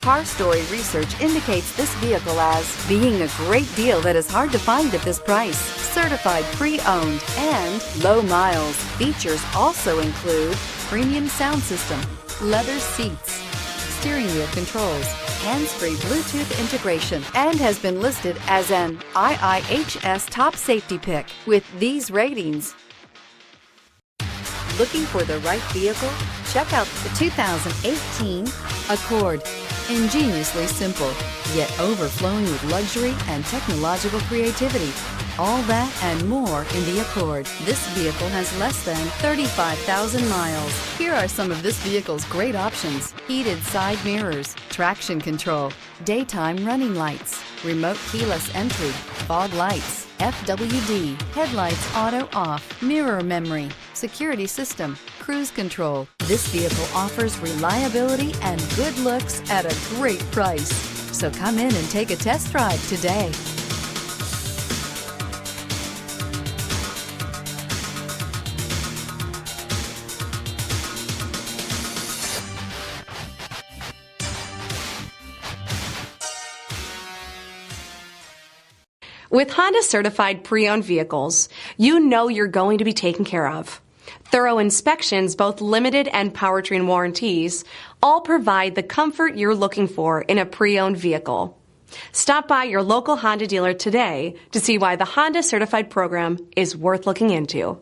Car Story research indicates this vehicle as being a great deal that is hard to find at this price. Certified pre-owned and low miles. Features also include premium sound system, leather seats, steering wheel controls, hands-free Bluetooth integration, and has been listed as an IIHS top safety pick with these ratings. Looking for the right vehicle? Check out the 2018 Accord. Ingeniously simple, yet overflowing with luxury and technological creativity. All that and more in the Accord. This vehicle has less than 35,000 miles. Here are some of this vehicle's great options: heated side mirrors, traction control, daytime running lights, remote keyless entry, fog lights, FWD, headlights auto off, mirror memory, security system, cruise control. This vehicle offers reliability and good looks at a great price. So come in and take a test drive today. With Honda certified pre-owned vehicles, you know you're going to be taken care of. Thorough inspections, both limited and powertrain warranties, all provide the comfort you're looking for in a pre-owned vehicle. Stop by your local Honda dealer today to see why the Honda certified program is worth looking into.